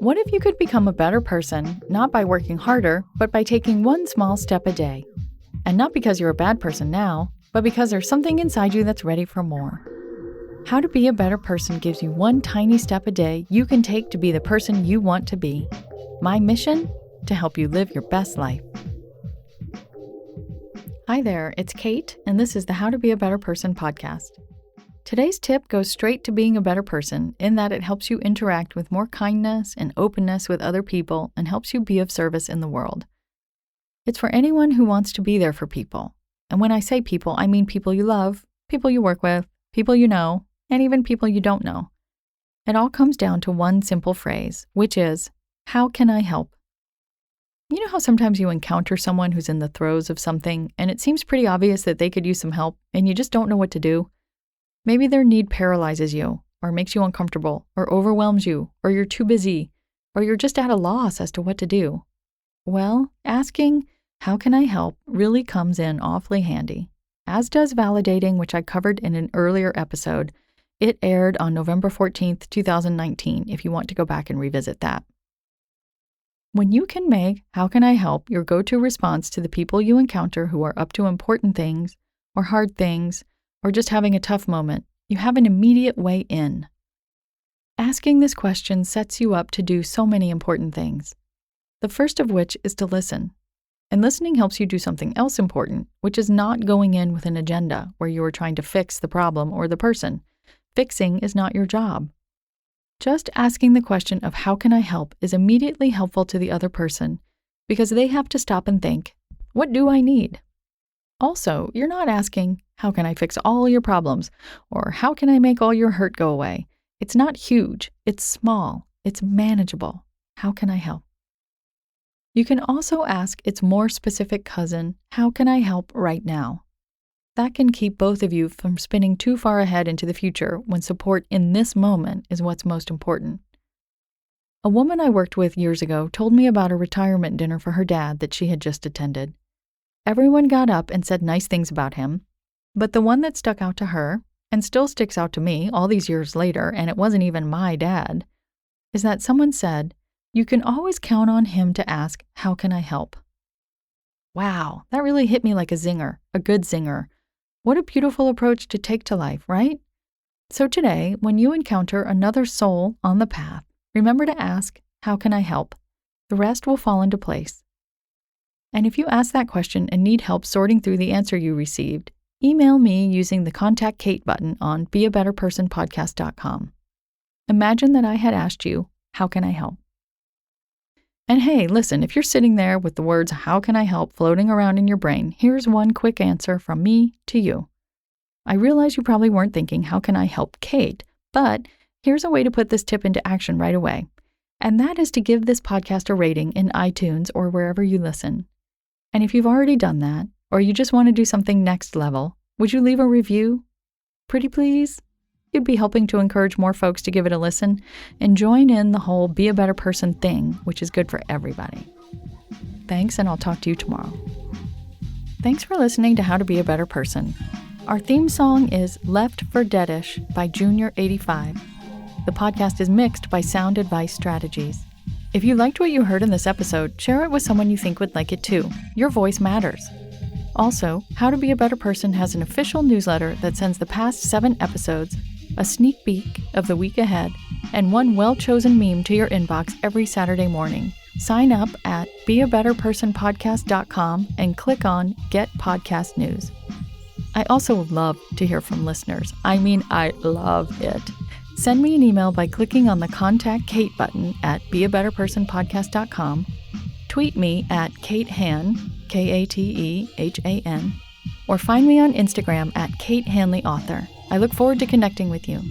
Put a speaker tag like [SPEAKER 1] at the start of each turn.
[SPEAKER 1] What if you could become a better person, not by working harder, but by taking one small step a day? And not because you're a bad person now, but because there's something inside you that's ready for more. How to be a better person gives you one tiny step a day you can take to be the person you want to be. My mission? To help you live your best life. Hi there, it's Kate, and this is the How to Be a Better Person podcast. Today's tip goes straight to being a better person in that it helps you interact with more kindness and openness with other people and helps you be of service in the world. It's for anyone who wants to be there for people. And when I say people, I mean people you love, people you work with, people you know, and even people you don't know. It all comes down to one simple phrase, which is, how can I help? You know how sometimes you encounter someone who's in the throes of something and it seems pretty obvious that they could use some help and you just don't know what to do? Maybe their need paralyzes you, or makes you uncomfortable, or overwhelms you, or you're too busy, or you're just at a loss as to what to do. Well, asking, how can I help, really comes in awfully handy, as does validating, which I covered in an earlier episode. It aired on November 14th, 2019, if you want to go back and revisit that. When you can make how can I help your go-to response to the people you encounter who are up to important things, or hard things, or just having a tough moment, you have an immediate way in. Asking this question sets you up to do so many important things. The first of which is to listen. And listening helps you do something else important, which is not going in with an agenda where you are trying to fix the problem or the person. Fixing is not your job. Just asking the question of how can I help is immediately helpful to the other person because they have to stop and think, what do I need? Also, you're not asking, how can I fix all your problems? Or how can I make all your hurt go away? It's not huge, it's small, it's manageable. How can I help? You can also ask its more specific cousin, how can I help right now? That can keep both of you from spinning too far ahead into the future when support in this moment is what's most important. A woman I worked with years ago told me about a retirement dinner for her dad that she had just attended. Everyone got up and said nice things about him, but the one that stuck out to her, and still sticks out to me all these years later, and it wasn't even my dad, is that someone said, you can always count on him to ask, how can I help? Wow, that really hit me like a zinger, a good zinger. What a beautiful approach to take to life, right? So today, when you encounter another soul on the path, remember to ask, how can I help? The rest will fall into place. And if you ask that question and need help sorting through the answer you received, email me using the Contact Kate button on beabetterpersonpodcast.com. Imagine that I had asked you, how can I help? And hey, listen, if you're sitting there with the words, how can I help, floating around in your brain, here's one quick answer from me to you. I realize you probably weren't thinking, how can I help Kate? But here's a way to put this tip into action right away. And that is to give this podcast a rating in iTunes or wherever you listen. And if you've already done that, or you just want to do something next level, would you leave a review? Pretty please? You'd be helping to encourage more folks to give it a listen and join in the whole be a better person thing, which is good for everybody. Thanks, and I'll talk to you tomorrow. Thanks for listening to How to Be a Better Person. Our theme song is Left for Deadish by Junior85. The podcast is mixed by Sound Advice Strategies. If you liked what you heard in this episode, share it with someone you think would like it too. Your voice matters. Also, How to Be a Better Person has an official newsletter that sends the past 7 episodes, a sneak peek of the week ahead, and one well-chosen meme to your inbox every Saturday morning. Sign up at beabetterpersonpodcast.com and click on Get Podcast News. I also love to hear from listeners. I love it. Send me an email by clicking on the Contact Kate button at beabetterpersonpodcast.com, tweet me at Kate Han, Katehan, or find me on Instagram at Kate Hanley Author. I look forward to connecting with you.